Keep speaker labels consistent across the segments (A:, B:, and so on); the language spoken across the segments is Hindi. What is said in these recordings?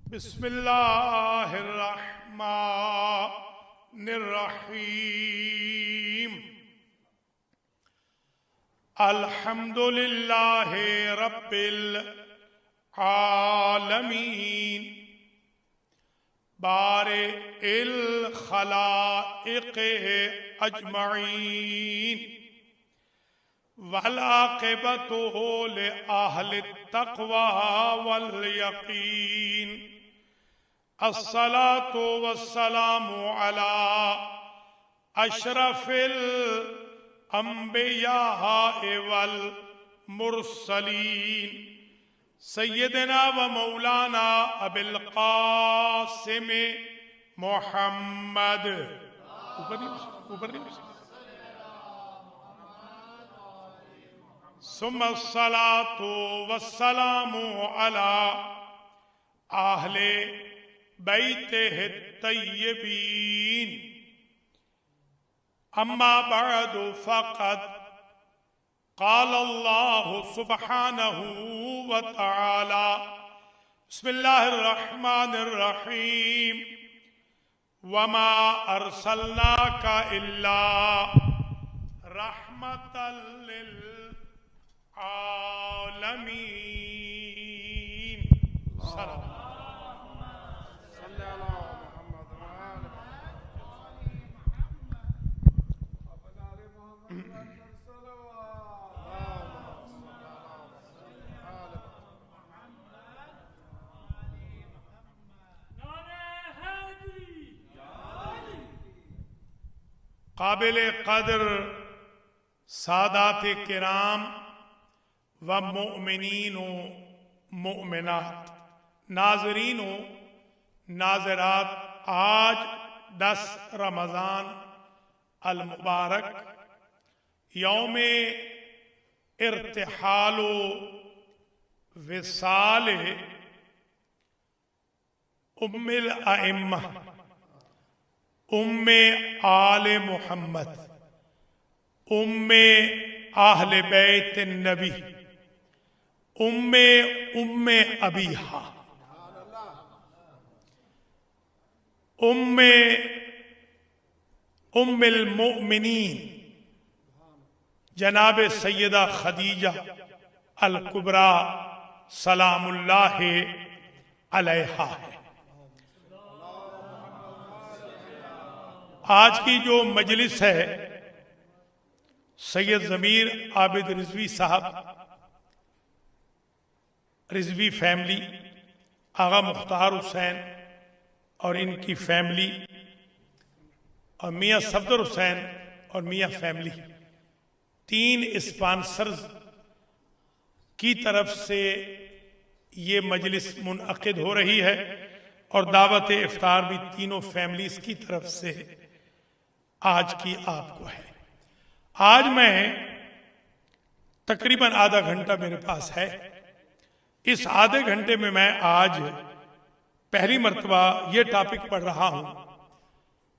A: बिस्मिल्लाहिर्रहमानिर्रहीम। अल्हम्दुलिल्लाहि रब्बिल आलमीन। बारिइल खलाइक़ अजमईन। वल आक़िबतु लिअहलित तक़वा वल यक़ीन। अस्सलातु वस्सलामु अला अशरफिल अंबिया वल मुरसलीन सय्यदना व मौलाना अबिल क़ासिम मुहम्मद। ऊपर सुम्मा सलातु वस्सलामु अला आहले बैतिहि तय्यबीन। अम्मा बअदु फ़क़द क़ाल अल्लाहु सुब्हानहु व तआला बिस्मिल्लाहिर रहमानिर रहीम। वमा अरसलनाका इल्ला रहमतल लिल आलमीन। काबिल कदर सादात किराम व मोमिनीन मोमिनात, नाज़रीन नाज़रात, आज 10 रमज़ान अल मुबारक यौम इर्तिहाल विसाल उम्मिल अइम्मा उम्मे आले मुहम्मद उम्मे आहले बैत नबी उम्मे अबीहा उम्मिल मोमिनीन जनाब सैयदा खदीजा अल कुबरा सलामुल्लाहि अलैहा है। आज की जो मजलिस है सैयद ज़मीर आबिद रिजवी साहब, रिजवी फैमिली, आगा मुख्तार हुसैन और इनकी फैमिली और मियाँ सफदर हुसैन और मियाँ फैमिली, 3 स्पॉन्सर्स की तरफ से ये मजलिस मुनअक़िद हो रही है और दावत इफ्तार भी तीनों फैमिलीज की तरफ से आज की आपको है। आज मैं तकरीबन आधा घंटा मेरे पास है। इस आधे घंटे में मैं आज पहली मर्तबा ये टॉपिक पढ़ रहा हूं,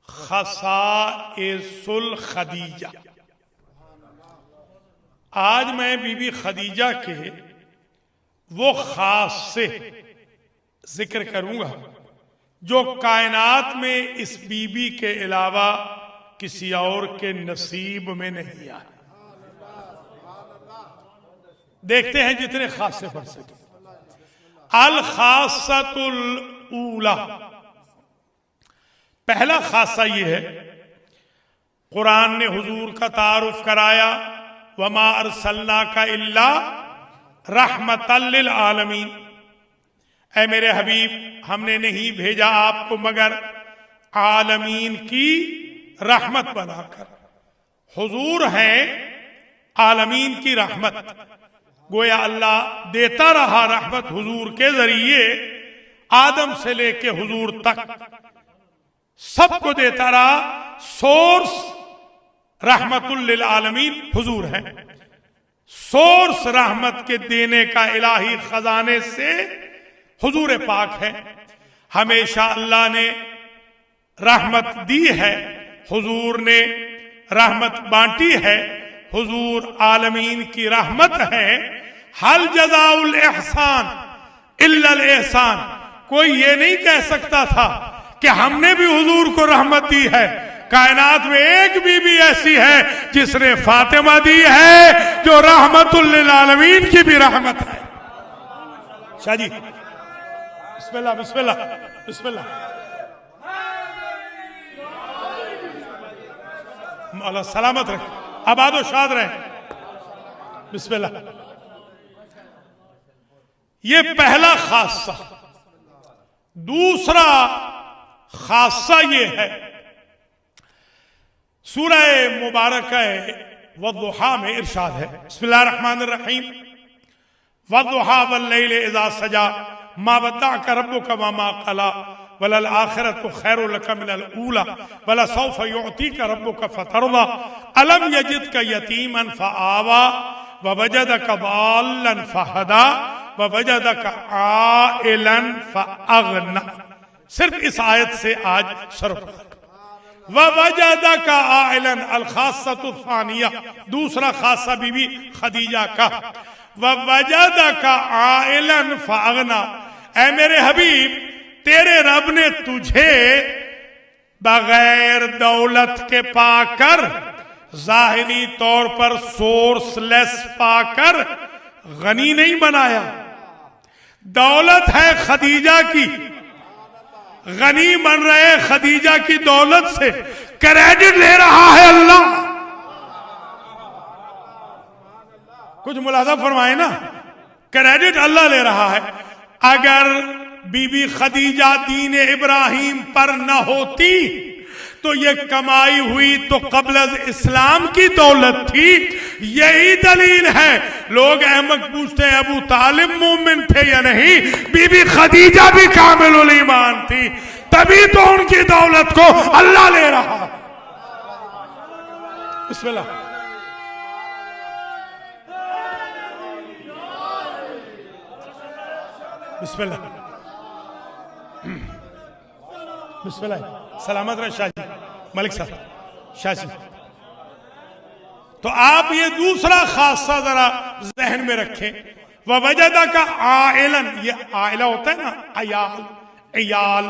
A: ख़साइसुल खदीजा। आज मैं बीबी खदीजा के वो खास से जिक्र करूंगा जो कायनात में इस बीबी के अलावा किसी और के नसीब में नहीं आए। देखते हैं जितने खास से पढ़ सके। अल खासतुल ऊला, पहला खासा ये है, कुरान ने हुजूर का तारुफ कराया, वमा अरसलनाका इल्ला रहमतल लिल आलमीन। ऐ मेरे हबीब, हमने नहीं भेजा आपको मगर आलमीन की रहमत बनाकर। हुजूर हैं आलमीन की रहमत। गोया अल्लाह देता रहा रहमत हुजूर के जरिए, आदम से लेके हुजूर तक सबको देता रहा। सोर्स रहमतुल लिल आलमीन हुजूर हैं। सोर्स रहमत के देने का इलाही खजाने से हुजूर पाक है। हमेशा अल्लाह ने रहमत दी है, हुजूर ने रहमत बांटी है। हुजूर आलमीन की रहमत है। हल जज़ाउल एहसान इल्लल एहसान, कोई ये नहीं कह सकता था कि हमने भी हुजूर को रहमत दी है। कायनात में एक बीबी ऐसी है जिसने फातिमा दी है, जो रहमतुल लिल आलमीन की भी रहमत है। शाह जी बिस्मिल्लाह बिस्मिल्लाह बिस्मिल्लाह। मौला सलामत रहे, आबाद और शाद रहे। बिस्मिल्लाह। ये पहला खासा। दूसरा खासा ये है, सूरह मुबारक वद्दुहा में इरशाद है, बिस्मिल्लाहिर रहमानिर रहीम, वद्दुहा वल्लैल इज़ा सजा मा वद्दअका रब्बुका वमा क़ला वलल आखिरतु खैरुल लका मिनल ऊला वलसौफ युअतीका रब्बुका फतरदा अलम यजिदका यतीमन फआवा ववजदका दाल्लन फहदा ववजदका आइलन फअगना। सिर्फ इस आयत से आज शुरू। ववजदका आइलन अल खासतु सानिया, दूसरा खासा बीबी खदीजा का। ववजदका आइलन फअगना, ऐ मेरे हबीब तेरे रब ने तुझे बगैर दौलत के पाकर, जाहिरी तौर पर सोर्सलेस पाकर गनी नहीं बनाया। दौलत है खदीजा की, गनी बन रहे खदीजा की दौलत से, क्रेडिट ले रहा है अल्लाह। कुछ मुलाजा फरमाए ना, क्रेडिट अल्लाह ले रहा है। अगर बीबी खदीजा दीन इब्राहिम पर न होती तो ये कमाई हुई तो कब्ल इस्लाम की दौलत थी। यही दलील है। लोग अहमद पूछते हैं अबू तालिब मोमिन थे या नहीं, बीबी खदीजा भी कामिलुल ईमान थी, तभी तो उनकी दौलत को अल्लाह ले रहा। बिस्मिल्लाह। बिस्मिल्लाह बिस्मिल्लाह। सलामत रहे शाह जी, मलिक साहब, शाह जी। तो आप ये दूसरा खासा जरा जहन में रखें। ववजदा का आइलन, ये आइला होता है ना, अयाल, अयाल,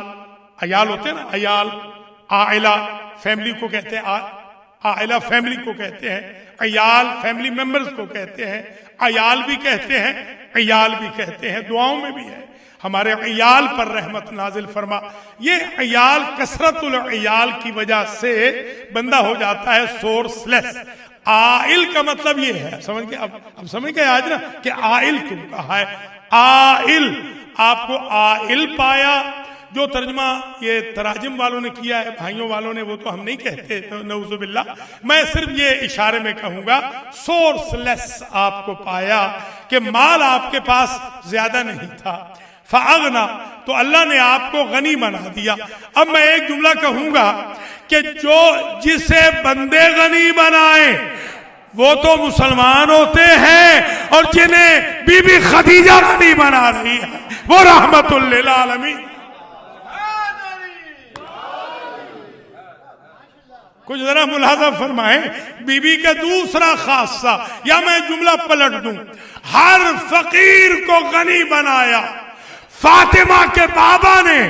A: अयाल होते हैं ना, अयाल, आइला फैमिली को कहते हैं, आइला फैमिली को कहते हैं, अयाल फैमिली मेंबर्स को कहते हैं, अयाल भी कहते हैं, अयाल भी कहते हैं, दुआओं में भी है। हमारे अयाल पर रहमत नाजिल फरमा। ये अयाल, कसरतुल अयाल की वजह से बंदा हो जाता है सोर्सलेस। आइल का मतलब ये है, समझ गए? अब समझ गए आज ना कि आइल क्यों कहा है। आइल, आपको आइल पाया, जो तर्जमा ये तराजिम वालों ने किया है, भाइयों वालों ने, वो तो हम नहीं कहते, तो नऊजुबिल्लाह। मैं सिर्फ ये इशारे में कहूंगा, सोर्सलेस आपको पाया कि माल आपके पास ज्यादा नहीं था। फअगना, तो अल्लाह ने आपको गनी बना दिया। अब मैं एक जुमला कहूंगा कि जो जिसे बंदे गनी बनाए वो तो मुसलमान होते हैं, और जिन्हें बीबी खदीजा गनी बना रही है वो रहमतुल लिल आलमीन। कुछ जरा मुलाजा फरमाए। बीबी का दूसरा खासा, या मैं जुमला पलट दूं, हर फकीर को गनी बनाया फातिमा के बाबा ने।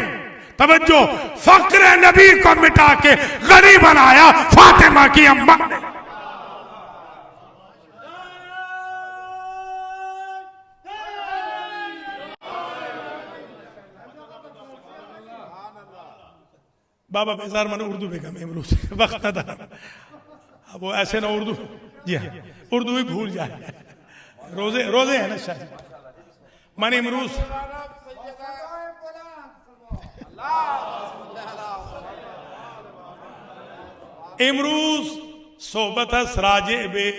A: तवज्जो, फक्र नबी को मिटा के गनी बनाया फातिमा की अम्मा ने। बाबा बेजार मन उर्दू बेगम इमरूज वक्त न था, अब वो ऐसे ना उर्दू, जी हाँ, उर्दू ही भूल जाए। रोजे रोजे है ना शायद। मन इमरूज इमरूज सोबत सराजे बे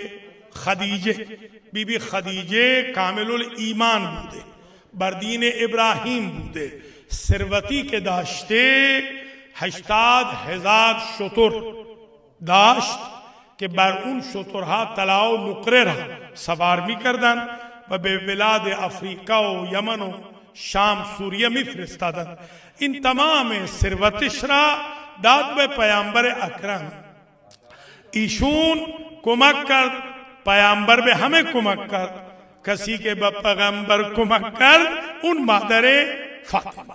A: खदीजे, बीबी खदीजे कामिलुल ईमान बूदे, बरदीन इब्राहिम बूदे, सिरवती के दाश्ते 80,000 शतुर दाश्त के बर उन शतुरहा तलाव नुकरे रहा सवारमी करदन व बेबिलाद अफ्रीका व यमन व शाम सूरिया में फरिस्तादन। इन तमाम सिरवतिशरा दाद बे पैगंबर अकरम ईशून कुमक कर, पैगंबर बे हमें कुमक कर, कसी के पैगंबर कुमक कर, उन मादरे फातिमा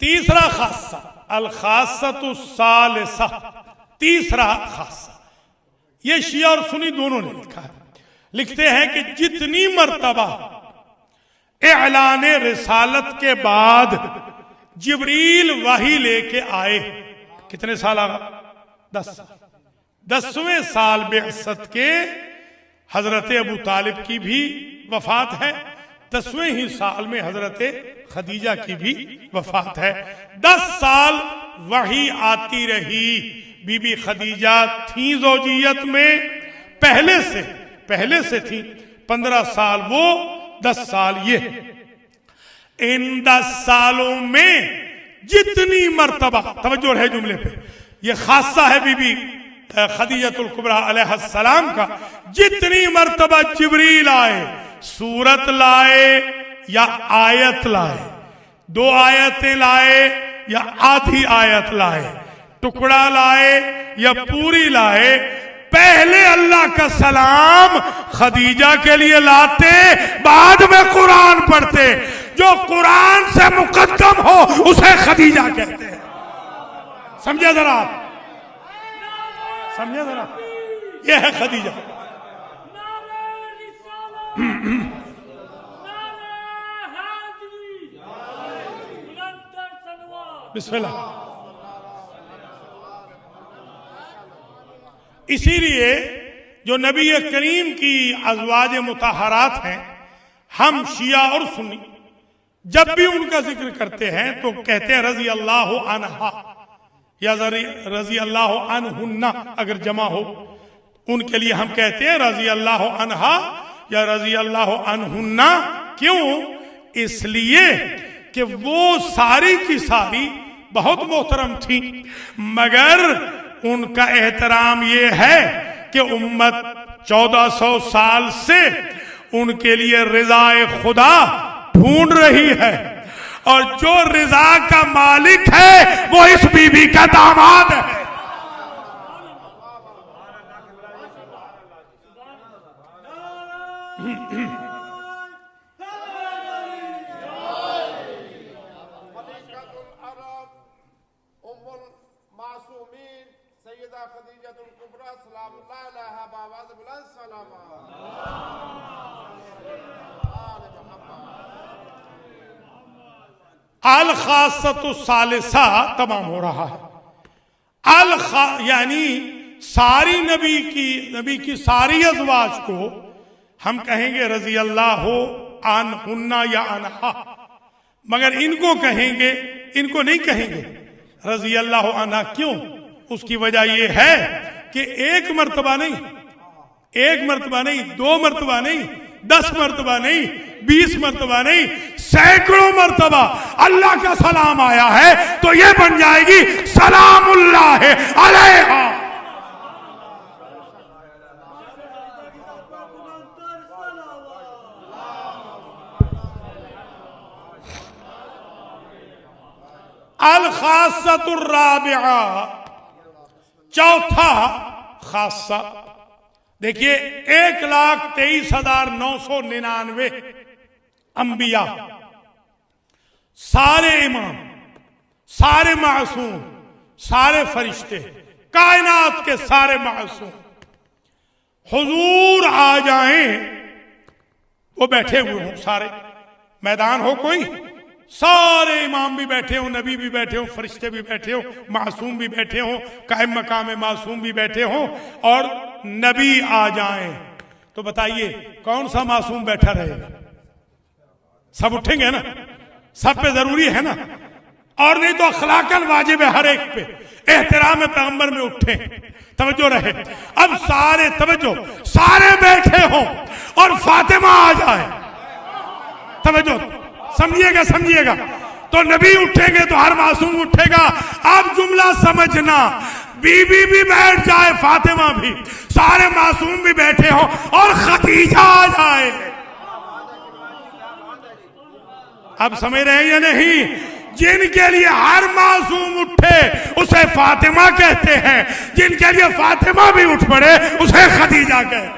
A: तीसरा खासा अल खासतु सालिसा, तीसरा खासा. ये शिया और सुन्नी दोनों ने लिखा है. लिखते हैं कि जितनी मर्तबा एलाने रिसालत के बाद जिब्रील वही लेके आए, कितने साल आगा? 10 साल. 10वें साल बिअसत के हजरत अबू तालिब की भी वफात है. 10वें ही साल में हजरत खदीजा की भी वफात है. 10 साल वही आती रही. बीबी खदीजा थी ज़ौजियत में पहले से थी. 15 साल वो, 10 साल ये. इन 10 सालों में जितनी मर्तबा, तवज्जो है जुमले पे, ये खासा है बीबी खदीजतुल कुबरा अलैहिस्सलाम का. जितनी मर्तबा जिब्रील आए, सूरत लाए या आयत लाए, 2 आयतें लाए या आधी आयत लाए, टुकड़ा लाए या पूरी लाए, पहले अल्लाह का सलाम खदीजा के लिए लाते, बाद में कुरान पढ़ते. जो कुरान से मुकद्दम हो उसे खदीजा कहते हैं. समझे जरा आप, समझे जरा, यह है खदीजा. बिस्मिल्लाह. इसीलिए जो नबी करीम की अज़वाज मुतहरात हैं, हम शिया और सुन्नी जब भी उनका जिक्र करते हैं तो कहते हैं रज़ी अल्लाह अन्हा या रज़ी अल्लाह अन्हुन्ना, अगर जमा हो उनके लिए हम कहते हैं रज़ी अल्लाह अन्हा या रज़ी अल्लाह अन्हुन्ना. क्यों? इसलिए कि वो सारी की सारी बहुत मोहतरम थी, मगर उनका एहतराम ये है कि उम्मत 1400 साल से उनके लिए रिज़ाए खुदा ढूंढ रही है, और जो रिज़ा का मालिक है वो इस बीबी का दामाद है. अल खासतु सालिसा तमाम हो रहा है. यानी सारी नबी की सारी अज़वाज को हम कहेंगे रज़ी अल्लाह अन्हुन्ना या अन्हा, मगर इनको कहेंगे, इनको नहीं कहेंगे रज़ी अल्लाह अन्हा. क्यों? उसकी वजह यह है कि एक मर्तबा नहीं, 2 मर्तबा नहीं, 10 मर्तबा नहीं, 20 मर्तबा नहीं, सैकड़ों मर्तबा अल्लाह का सलाम आया है, तो ये बन जाएगी सलामुल्लाह अलैहा. अल खासतुर राबिआ, चौथा खासा. देखिए 1,23,999 अंबिया, सारे इमाम, सारे मासूम, सारे फरिश्ते, कायनात के सारे मासूम हुजूर आ जाएं, वो बैठे हुए हों, सारे मैदान हो कोई, सारे इमाम भी बैठे हो, नबी भी बैठे हो, फरिश्ते भी बैठे हो, मासूम भी बैठे हो, कायम मकाम मासूम भी बैठे हो, और नबी आ जाएं, तो बताइए कौन सा मासूम बैठा रहेगा? सब उठेंगे ना, सब पे जरूरी है ना, और नहीं तो अखलाकन वाजिब है हर एक पे, एहतराम पैगंबर में उठे. तवज्जो रहे. अब सारे तवज्जो, सारे बैठे हो और फातिमा आ जाए, तवज्जो, समझिएगा, तो नबी उठेंगे तो हर मासूम उठेगा. अब जुमला समझना, बीबी भी बैठ जाए, फातिमा भी, सारे मासूम भी बैठे हो और खदीजा आ जाए. अब समझ रहे हैं या नहीं? जिनके लिए हर मासूम उठे उसे फातिमा कहते हैं, जिनके लिए फातिमा भी उठ पड़े उसे खदीजा कहते हैं.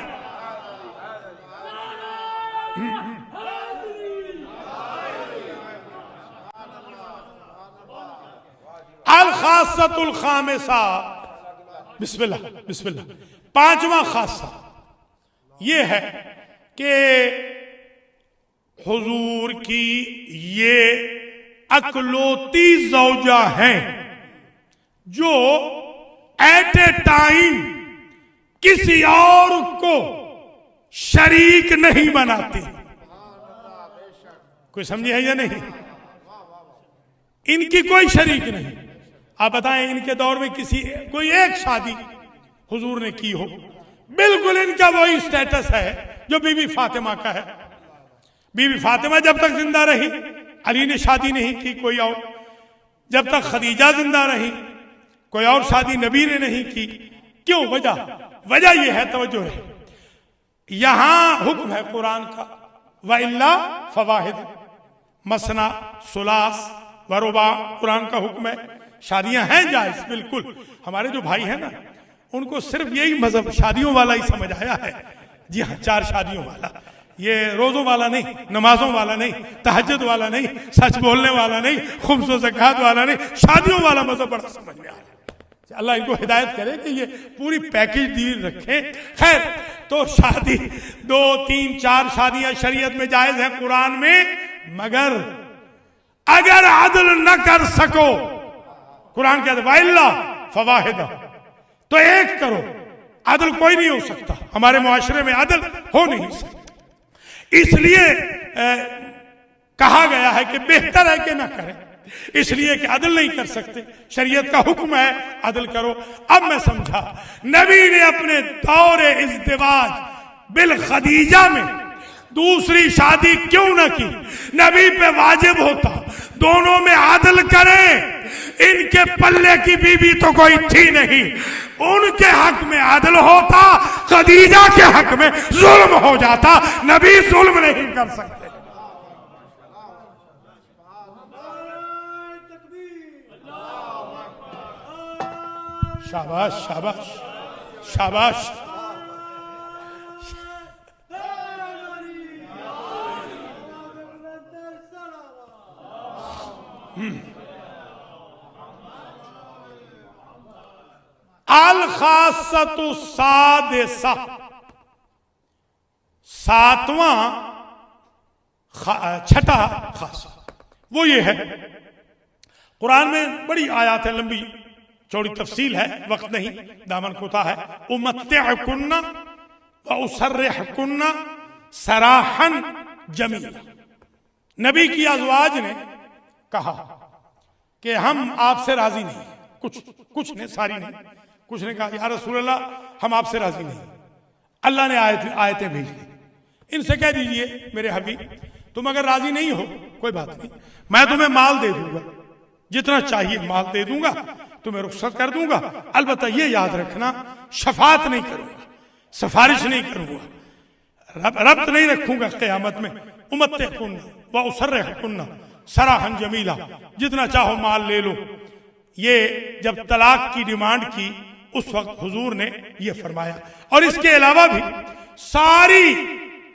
A: अल खासतुल खामिसा, बिस्मिल्लाह बिस्मिल्लाह, पांचवा खासा ये है कि हुजूर की ये अकलौती ज़ौजा हैं जो एट ए टाइम किसी और को शरीक नहीं बनाती। कोई समझे है या नहीं? इनकी कोई शरीक नहीं। आप बताएं इनके दौर में कोई एक शादी हुजूर ने की हो, बिल्कुल इनका वही स्टेटस है जो बीबी फातिमा का है। बीबी फातिमा जब तक जिंदा रही अली ने शादी नहीं की कोई और, जब तक खदीजा जिंदा रही कोई और शादी नबी ने नहीं की। क्यों? वजह यह है, तवज्जो है, यहां हुक्म है कुरान का, व इल्ला फवाहिद मसना सुलास वरुबा, कुरान का हुक्म है। शादियां हैं जायज, बिल्कुल। हमारे जो भाई हैं ना, उनको सिर्फ यही मजहब शादियों वाला ही समझ आया है। जी हाँ, 4 शादियों वाला, ये रोजों वाला नहीं, नमाजों वाला नहीं, तहज्जुद वाला नहीं, सच बोलने वाला नहीं, खुम्स व ज़कात वाला नहीं, शादियों वाला मजहब बड़ा समझ में आ रहा है। अल्लाह इनको हिदायत करे कि ये पूरी पैकेज डील रखें। खैर, तो शादी 2, 3, 4 शादियां शरीयत में जायज है कुरान में, मगर अगर अदल न कर सको, कुरान कहता है वाइल्ला फवाहिदा, तो एक करो। अदल कोई नहीं हो सकता, हमारे मुआशरे में अदल हो नहीं सकता। इसलिए कहा गया है कि बेहतर है कि ना करें, इसलिए कि अदल नहीं कर सकते, शरीयत का हुक्म है अदल करो। अब मैं समझा, नबी ने अपने दौरे इज़्दिवाज बिल खदीजा में दूसरी शादी क्यों न की? नबी पे वाजिब होता दोनों में आदल करें। इनके पल्ले की बीबी तो कोई थी नहीं, उनके हक में आदल होता, खदीजा के हक में जुल्म हो जाता। नबी जुल्म नहीं कर सकते। शाबाश शाबाश शाबाश। अल खासतु सादिसा, 7वां छठा खासा वो ये है। कुरान में बड़ी आयत है, लंबी चौड़ी तफसील है, वक्त नहीं, दामन कोता है। उमत्तिअकुन्ना व उसर्रिहुकुन्ना सराहन जमीला। नबी की अज़वाज ने कहा कि हम आपसे राजी नहीं, कुछ ने, सारी नहीं, कुछ ने कहा या रसूल अल्लाह हम आपसे राजी नहीं। अल्लाह ने आयतें भेज दी, इनसे कह दीजिए मेरे हबीब तुम अगर राजी नहीं हो कोई बात नहीं, मैं तुम्हें माल दे दूंगा, जितना चाहिए माल दे दूंगा, तुम्हें रुखसत कर दूंगा। अलबत्ता ये याद रखना, शफात नहीं करूंगा, सिफारिश नहीं करूंगा, रब्त नहीं रखूंगा क़यामत में। उमत्तिअकुन्ना व उसर्रिहुकुन्ना सराहन जमीला, जितना चाहो माल ले लो। ये जब तलाक की डिमांड की उस वक्त हुजूर ने ये फरमाया। और इसके अलावा भी सारी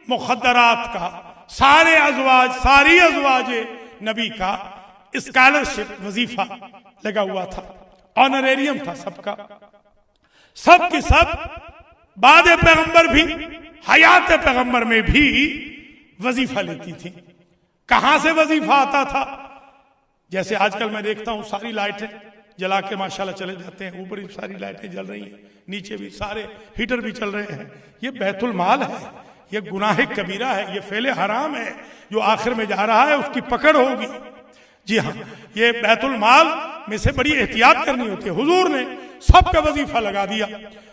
A: मुखद्दरात का, सारे अज़वाज, सारी अज़वाज नबी का स्कॉलरशिप वजीफा लगा हुआ था, ऑनरेरियम था सबका, सब के सब बाद पैगंबर भी, हयात पैगंबर में भी वजीफा लेती थी। कहां से वजीफा आता था? जैसे आजकल मैं देखता हूं सारी लाइटें जला के माशाल्लाह चले जाते हैं, ऊपर भी सारी लाइटें जल रही हैं, नीचे भी सारे हीटर भी चल रहे हैं। ये बैतुल माल है, ये गुनाह कबीरा है, ये फेले हराम है, जो आखिर में जा रहा है उसकी पकड़ होगी। जी हाँ, ये बैतुल माल में से बड़ी एहतियात करनी होती है। हुजूर ने सबका वजीफा लगा दिया,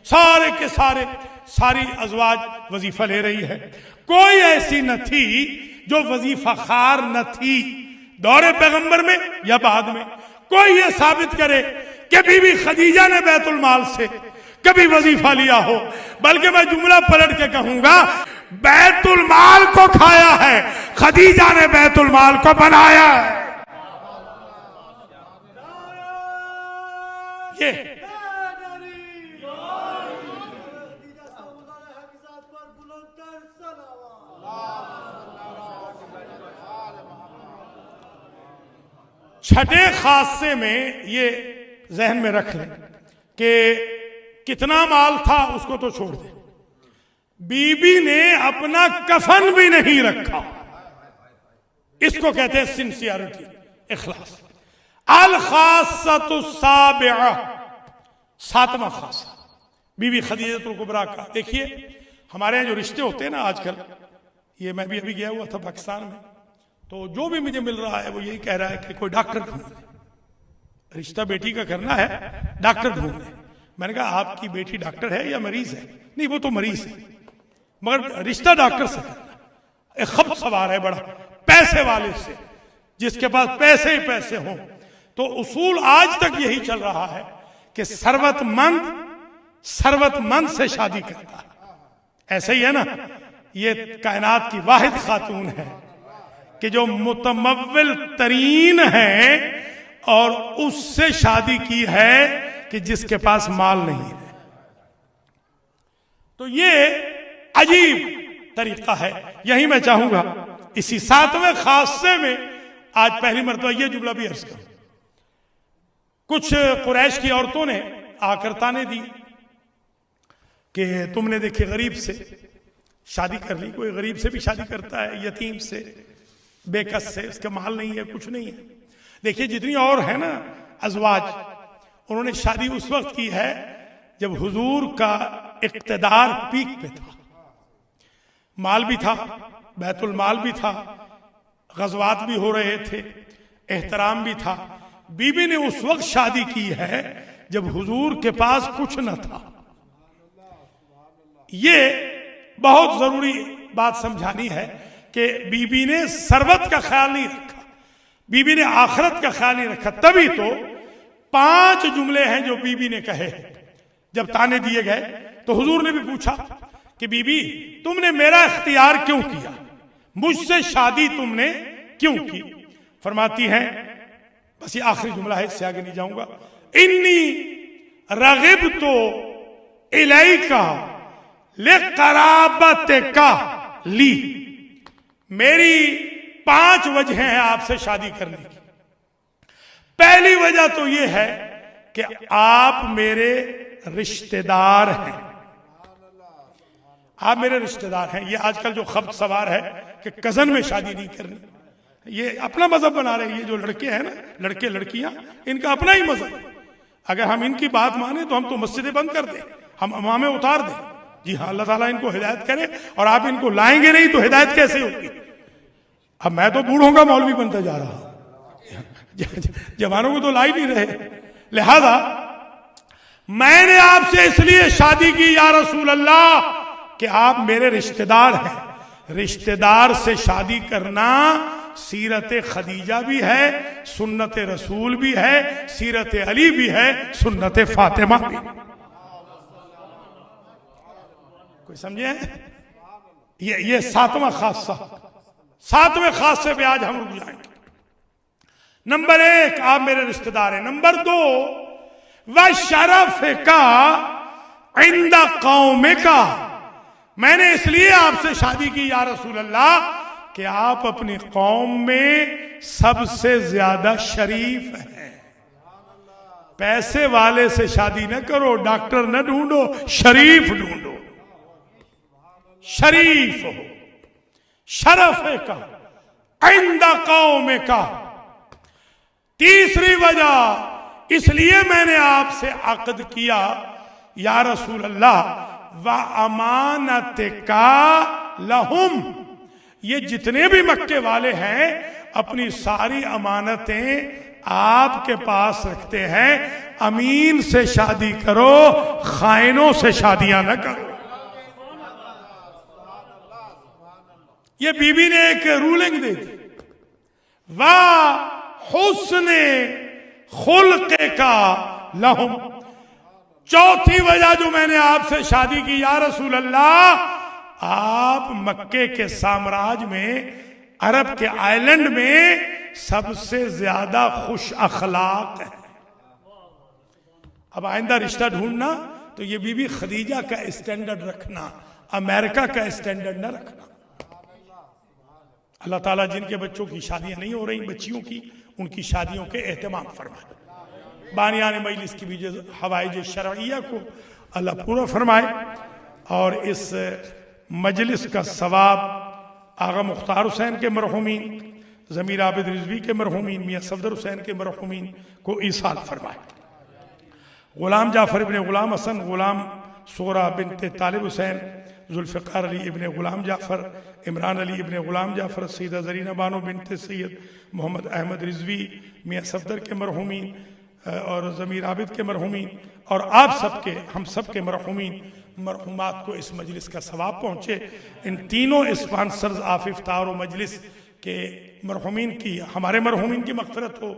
A: सारे के सारे, सारी अज़वाज वजीफा ले रही है। कोई ऐसी न थी जो वजीफा खार न थी, दौरे पैगंबर में या बाद में। कोई ये साबित करे कि बीबी खदीजा ने बैतुल माल से कभी वजीफा लिया हो, बल्कि मैं जुमला पलट के कहूंगा, बैतुल माल को खाया है, खदीजा ने बैतुल माल को बनाया है। ये छठे खासे में ये जहन में रख लें कि कितना माल था उसको तो छोड़ दे, बीबी ने अपना कफन भी नहीं रखा। इसको कहते हैं सिंसियरिटी, इखलास। अल खासतु साबिआ, सातवां खासा बीबी खदीजतुल कुबरा का। देखिए हमारे यहाँ जो रिश्ते होते हैं ना आजकल, ये मैं भी अभी गया हुआ था पाकिस्तान में, तो जो भी मुझे मिल रहा है वो यही कह रहा है कि कोई डॉक्टर ढूंढ ले, रिश्ता बेटी का करना है, डॉक्टर ढूंढ ले। मैंने कहा आपकी बेटी डॉक्टर है या मरीज है? नहीं वो तो मरीज है, मगर रिश्ता डॉक्टर से करना। एक खप सवार है बड़ा पैसे वाले से, जिसके पास पैसे ही पैसे हों। तो उसूल आज तक यही चल रहा है कि सरवतमंद से शादी करता है। ऐसे ही है ना, ये कायनात की वाहिद खातून है कि जो मुतमव्विल तरीन है और उससे शादी की है कि जिसके पास माल नहीं है। तो ये अजीब तरीका है। यही मैं चाहूंगा इसी सातवें खासे में आज पहली मर्तबा ये जुमला भी अर्ज करूं। कुछ कुरैश की औरतों ने आकर ताने दी कि तुमने देखिए गरीब से शादी कर ली। कोई गरीब से भी शादी करता है, यतीम से, बेकस से, उसका माल नहीं है, कुछ नहीं है। देखिए जितनी और है ना अजवाज, उन्होंने शादी उस वक्त की है जब हुजूर का इक्तदार पीक पे था, माल भी था, बैतुल माल भी था, गज़वात भी हो रहे थे, एहतराम भी था। बीबी ने उस वक्त शादी की है जब हुजूर के पास कुछ न था। ये बहुत जरूरी बात समझानी है कि बीबी ने सरवत का ख्याल नहीं रखा, बीबी ने आखिरत का ख्याल नहीं रखा। तभी तो 5 जुमले हैं जो बीबी ने कहे। जब ताने दिए गए तो हुजूर ने भी पूछा कि बीबी तुमने मेरा इख्तियार क्यों किया, मुझसे शादी तुमने क्यों की? फरमाती हैं, बस ये आखिरी जुमला है, इससे आगे नहीं जाऊंगा, इन्नी रगिबतु इलैका लिक़राबतिका ली। मेरी 5 वजह हैं आपसे शादी करने की। पहली वजह तो यह है कि आप मेरे रिश्तेदार हैं, आप मेरे रिश्तेदार हैं। ये आजकल जो खब्त सवार है कि कजन में शादी नहीं करनी, ये अपना मजहब बना रहे हैं। ये जो लड़के हैं ना, लड़के लड़कियां, इनका अपना ही मजहब है। अगर हम इनकी बात माने तो हम तो मस्जिदें बंद कर दें, हम इमामें उतार दें। जी हाँ, अल्लाह ताला इनको हिदायत करे। और आप इनको लाएंगे नहीं तो हिदायत कैसे होगी? अब मैं तो बूढ़ों का मौलवी बनता जा रहा हूं, जवानों को तो ला ही नहीं रहे। लिहाजा मैंने आपसे इसलिए शादी की या रसूल अल्लाह कि आप मेरे रिश्तेदार हैं। रिश्तेदार से शादी करना सीरत खदीजा भी है, सुन्नत रसूल भी है, सीरत अली भी है, सुन्नत फातिमा भी। कोई समझे? ये 7वां खासा, 7वें खासे पे आज हम रुक जाएंगे। नंबर 1 आप मेरे रिश्तेदार हैं। नंबर 2 व शरफ का इंदा कौम का, मैंने इसलिए आपसे शादी की या रसूल अल्लाह कि आप अपनी कौम में सबसे ज्यादा शरीफ हैं। पैसे वाले से शादी न करो, डॉक्टर न ढूंढो, शरीफ ढूंढो, शरीफ हो। शरफ का इंदा कौम का। तीसरी वजह इसलिए मैंने आपसे अक़द किया या रसूल अल्लाह व अमानत का लहुम, ये जितने भी मक्के वाले हैं अपनी सारी अमानतें आपके पास रखते हैं। अमीन से शादी करो, खाइनों से शादियां न करो। ये बीबी ने एक रूलिंग दे दी। वाह हुस्ने खुल्क़े का लहुम। चौथी वजह जो मैंने आपसे शादी की या रसूल अल्लाह, आप मक्के के साम्राज्य में, अरब के आइलैंड में सबसे ज्यादा खुश अखलाक है। अब आइंदा रिश्ता ढूंढना तो ये बीबी खदीजा का स्टैंडर्ड रखना, अमेरिका का स्टैंडर्ड न रखना। अल्लाह ताला जिनके बच्चों की शादियां नहीं हो रही, बच्चियों की, उनकी शादियों के एहतमाम फरमाए। बानियान मजलिस की भी हवाइज शरइया को अल्लाह पूरा फरमाए और इस मजलिस का सवाब आगा मुख्तार हुसैन के मरहूमीन, ज़मीर आबिद रिजवी के मरहूमीन, मियाँ सफदर हुसैन के मरहूमीन को ईसाल फरमाए। गुलाम जाफ़र इब्ने गुलाम हसन, गुलाम सोरा बिनते तालिब हुसैन, जुल्फ़िकार अली इब्ने गुलाम जाफ़र, इमरान अली इब्ने गुलाम जाफ़र, सईदा ज़रीना बानो बिनते सैयद मोहम्मद अहमद रिजवी, मियाँ सफदर के मरहूमीन और ज़मीर आबिद के मरहूमीन और आप सबके, हम सब के मरहूमीन मरहूमात को इस मजलिस का सवाब पहुँचे। इन तीनों स्पॉन्सर्स ऑफ इफ्तार व मजलिस के मरहूमीन की, हमारे मरहूमीन की मग़फ़िरत हो,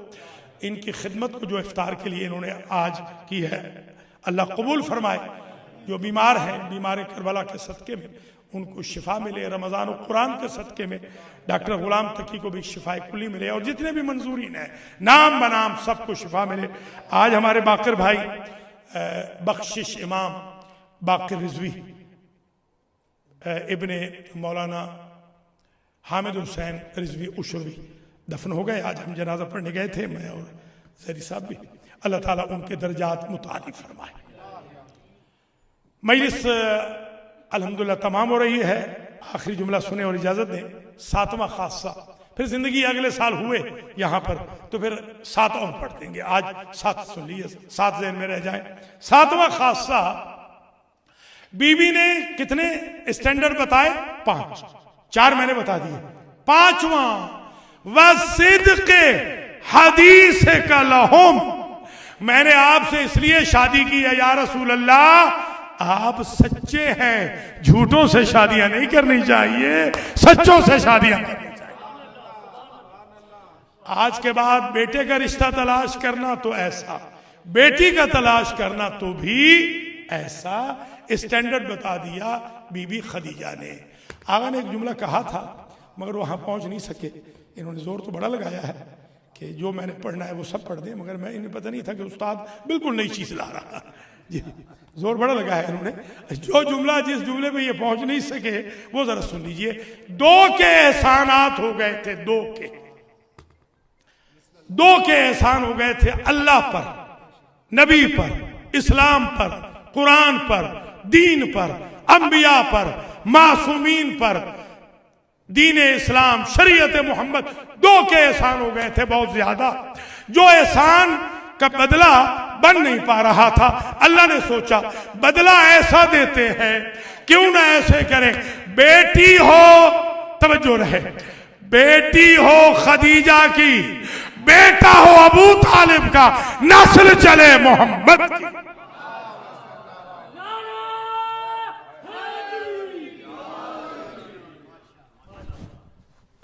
A: इनकी खिदमत को जो इफ्तार के लिए इन्होंने आज की है अल्लाह कबूल फरमाए। जो बीमार हैं, बीमार करबला के सदक़े में उनको शिफा मिले, रमज़ान और कुरान के सदक़े में डॉक्टर गुलाम तकी को भी शिफा कुली मिले और जितने भी मंजूरीन हैं नाम बनाम सबको शिफा मिले। आज हमारे बाकर भाई बख्शिश इमाम बाकर रिजवी इब्ने मौलाना हामिद हुसैन रिजवी उशरवी दफन हो गए। आज हम जनाजा पढ़ने गए थे, मैं और जरी साहब भी। अल्लाह ताला उनके दर्जात मुतालिब फरमाए। मजलिस अल्हम्दुलिल्लाह तमाम हो रही है। आखिरी जुमला सुने और इजाज़त दें। 7वां खासा, फिर जिंदगी अगले साल हुए यहाँ पर तो फिर 7 और पढ़ देंगे। आज 7 सुन लीजिए, 7 ज़हन में रह जाए। 7वां खासा, बीबी ने कितने स्टैंडर्ड बताए? 5, 4 मैंने बता दिए। 5वां वसिद्क़े हदीस का लहुम, मैंने आपसे इसलिए शादी की है या रसूल अल्लाह, आप सच्चे हैं, झूठों से शादियां नहीं करनी चाहिए, सच्चों से शादियां करनी चाहिए। आज के बाद बेटे का रिश्ता तलाश करना तो ऐसा, बेटी का तलाश करना तो भी ऐसा, स्टैंडर्ड बता दिया बीबी खदीजा ने। आगा ने एक जुमला कहा था मगर वहां पहुंच नहीं सके। इन्होंने जोर तो बड़ा लगाया है कि जो मैंने पढ़ना है वो सब पढ़ दे, मगर मैं इन्हें पता नहीं था कि उस्ताद बिल्कुल नई चीज ला रहा जी। जोर बड़ा लगाया है इन्होंने। जो जुमला जिस जुमले पे ये पहुंच नहीं सके वो जरा सुन लीजिए। 2 के एहसानात हो गए थे, 2 के एहसान हो गए थे अल्लाह पर, नबी पर, इस्लाम पर, कुरान पर, दीन पर, अंबिया पर, मासूमीन पर, दीन इस्लाम, शरीयत मोहम्मद। 2 के एहसान हो गए थे बहुत ज्यादा। जो एहसान का बदला बन नहीं पा रहा था, अल्लाह ने सोचा बदला ऐसा देते हैं, क्यों ना ऐसे करें, बेटी हो, तवज्जो रहे, बेटी हो खदीजा की, बेटा हो अबू तालिब का, नस्ल चले मोहम्मद की।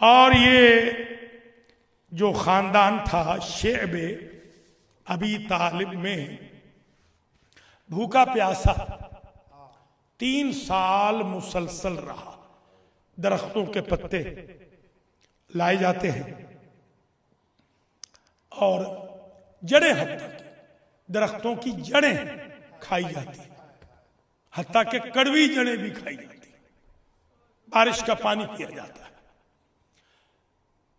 A: और ये जो खानदान था शेबे अबी तालिब में, भूखा प्यासा 3 साल मुसलसल रहा। दरख्तों के पत्ते लाए जाते हैं और जड़ें, हत्ता के दरख्तों की जड़ें खाई जाती, हत्ता के कड़वी जड़ें भी खाई जाती, बारिश का पानी पिया जाता है।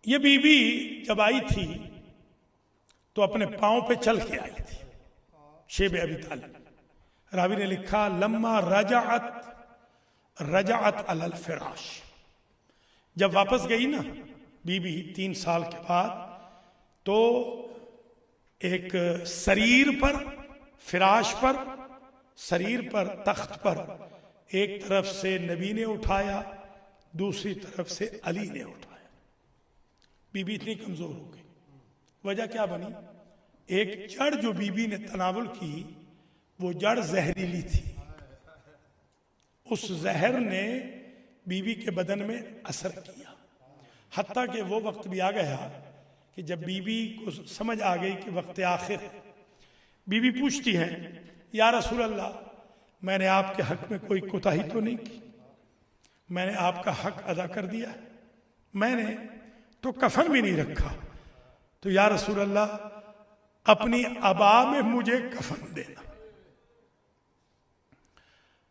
A: ये बीबी जब आई थी तो अपने पांव पे चल के आई थी। शेब अबी तालिब, रावी ने लिखा लम्मा रजाअत अलल फिराश, जब वापस गई ना बीबी 3 साल के बाद, तो एक शरीर पर, फिराश पर, शरीर पर, तख्त पर एक तरफ से नबी ने उठाया, दूसरी तरफ से अली ने उठाया। बीबी इतनी कमजोर हो गई। वजह क्या बनी? एक जड़ जो बीबी ने तनावुल की वो जड़ जहरीली थी। उस जहर ने बीबी के बदन में असर किया। हत्ता कि वो वक्त भी आ गया कि जब बीबी को समझ आ गई कि वक्त आखिर है, बीबी पूछती है या रसूल अल्लाह, मैंने आपके हक में कोई कोताही तो नहीं की, मैंने आपका हक अदा कर दिया, मैंने तो कफन भी नहीं रखा, तो या रसूल अल्लाह अपनी अबा में मुझे कफन देना।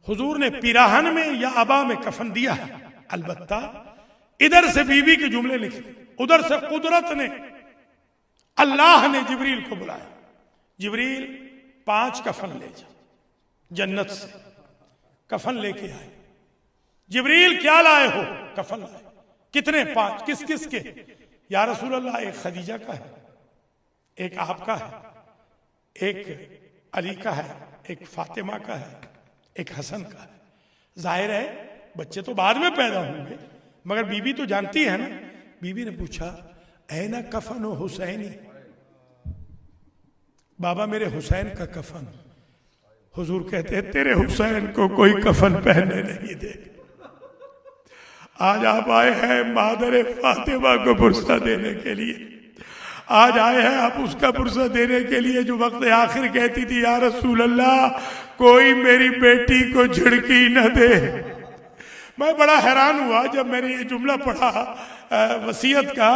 A: हुजूर ने पिराहन में या अबा में कफन दिया है। अलबत्ता इधर से बीबी के जुमले लिखे, उधर से कुदरत ने, अल्लाह ने जिब्रील को बुलाया, जिब्रील 5 कफन ले जा जन्नत से, कफन लेके आए। जिब्रील क्या लाए हो? कफन लाए। कितने? 5। किस किस के? या रसूल अल्लाह, एक खदीजा का है, एक आपका है, एक अली का है, एक फातिमा का है, एक हसन का है। जाहिर है बच्चे तो बाद में पैदा होंगे, मगर बीबी तो जानती है ना। बीबी ने पूछा, ऐना कफन हो हुसैनी, बाबा मेरे हुसैन का कफन। हुजूर कहते हैं तेरे हुसैन को कोई कफन पहनने नहीं दे। आज आप आए हैं मादर फातिमा को पुरसा देने के लिए। आज आए हैं आप उसका पुरसा देने के लिए जो वक्त आखिर कहती थी, या रसूल अल्लाह कोई मेरी बेटी को झिड़की न दे। मैं बड़ा हैरान हुआ जब मैंने ये जुमला पढ़ा वसीयत का,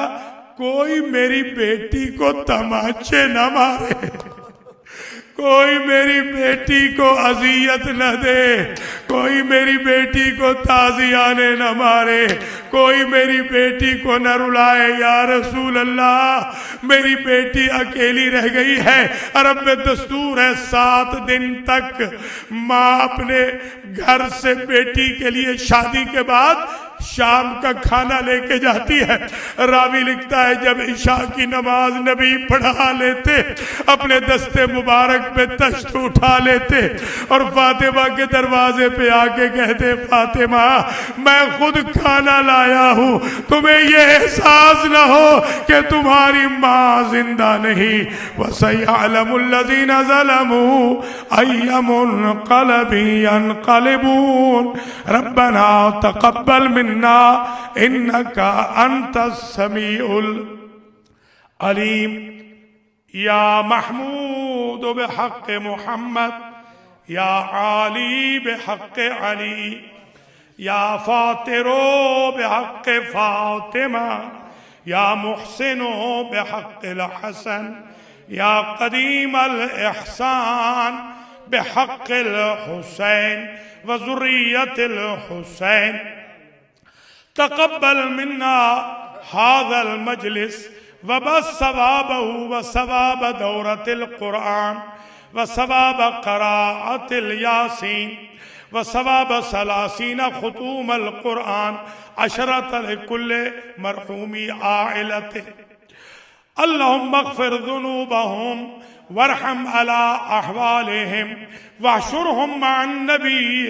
A: कोई मेरी बेटी को तमाचे न मारे, कोई मेरी बेटी को अजियत न दे, कोई मेरी बेटी को ताजियाने न मारे, कोई मेरी बेटी को न रुलाए। या रसूल अल्लाह मेरी बेटी अकेली रह गई है। अरब में दस्तूर है 7 दिन तक माँ अपने घर से बेटी के लिए शादी के बाद शाम का खाना लेके जाती है। रावी लिखता है जब इशा की नमाज नबी पढ़ा लेते, अपने दस्ते मुबारक पे तश्त उठा लेते और फातिमा के दरवाजे पे आके कहते, फातिमा मैं खुद खाना लाया हूँ, तुम्हें ये एहसास न हो कि तुम्हारी माँ जिंदा नहीं। वसयअलमुल्लज़ीना ज़लमू अय्यमुनक़लबि यनक़लिबून रब्बना तक़ब्बल मिन्ना इन्नका अंतस्समीउल अलीम। या महमूद बिहक़्क़ मुहम्मद, या आली बिहक़्क़ अली, या फातिरो बिहक़्क़ फातिमा, या मुहसिनो बिहक़्क़िल हसन, या क़दीमल इहसान बिहक़्क़िल हुसैन व ज़ुर्रियतिल हुसैन। तक़ब्बल मिन्ना हाज़ल मजलिस व बस्सवाबहु व सवाब दौरतिल क़ुरआन व सवाब क़राअतिल यासीन व सवाब सलासीना ख़ुतूमल क़ुरआन अशरतन लिकुल्लि मरहूमी आइलति। अल्लाहुम्मा अग़फ़िर ज़ुनूबहुम वरहम अला अहवालिहिम वहशुरहुम मअन नबिय्य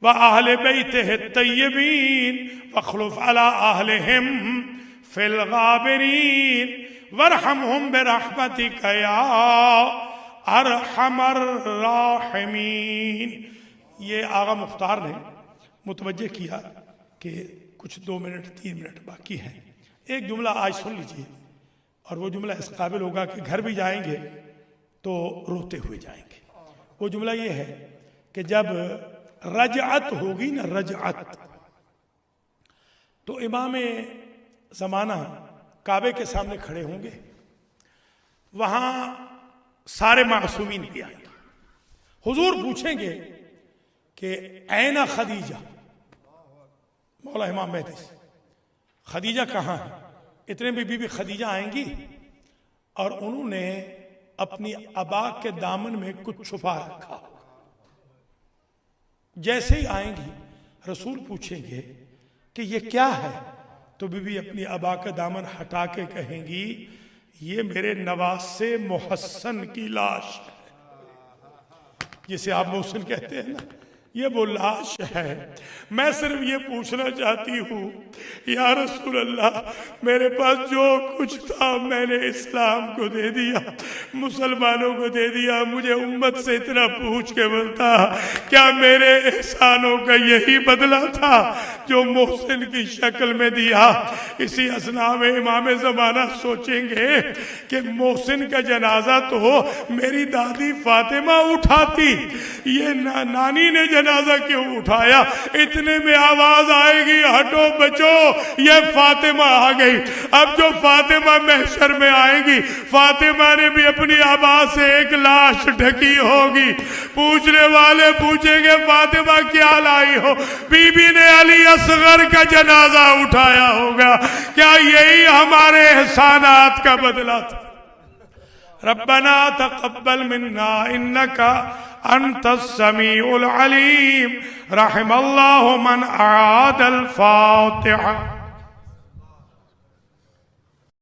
A: व अहले बैतिहि तय्यबीन वख्लुफ अला अहलिहिम फिल गाबिरीन वरहमहुम बिरहमतिका या अरहमर राहिमीन। ये आगा मुख्तार ने मुतवज्जे किया कि कुछ 2 मिनट 3 मिनट बाकी हैं। एक जुमला आज सुन लीजिए और वो जुमला इस काबिल होगा कि घर भी जाएंगे तो रोते हुए जाएंगे। वो जुमला ये है कि जब रजअत होगी ना, रजअत, तो इमाम ज़माना काबे के सामने खड़े होंगे, वहां सारे मासूमीन भी आएंगे। हुजूर पूछेंगे कि ऐना खदीजा, मौला इमाम मेहदी से, खदीजा कहाँ है? इतने में बीबी खदीजा आएंगी और उन्होंने अपनी अबा के दामन में कुछ छुपा रखा। जैसे ही आएंगी रसूल पूछेंगे कि ये क्या है, तो बीबी अपनी अबा का दामन हटा के कहेंगी, ये मेरे नवासे मुहस्सन की लाश है, जिसे आप मोहसिन कहते हैं ना, ये वो लाश है। मैं सिर्फ ये पूछना चाहती हूँ, या रसूल अल्लाह मेरे पास जो कुछ था मैंने इस्लाम को दे दिया, मुसलमानों को दे दिया, मुझे उम्मत से इतना पूछ के बता, क्या मेरे एहसानों का यही बदला था जो मोहसिन की शक्ल में दिया? इसी असना में इमाम ज़माना सोचेंगे कि मोहसिन का जनाजा तो मेरी दादी फातिमा उठाती, ये नानी ने जनाजा क्यों उठाया? इतने में आवाज आएगी, हटो बचो, ये फातिमा आ गई। अब जो फातिमा महशर में आएगी, फातिमा ने भी अपनी आवाज से एक लाश ढकी होगी। पूछने वाले पूछेंगे फातिमा क्या लाई हो? बीबी ने अली असगर का जनाजा उठाया होगा। क्या यही हमारे एहसानात का बदला था? रब्बना तक़ब्बल मिन्ना इन्नका अंतस समीउल अलीम। रहमल्लाहु मन आदल फातिहा।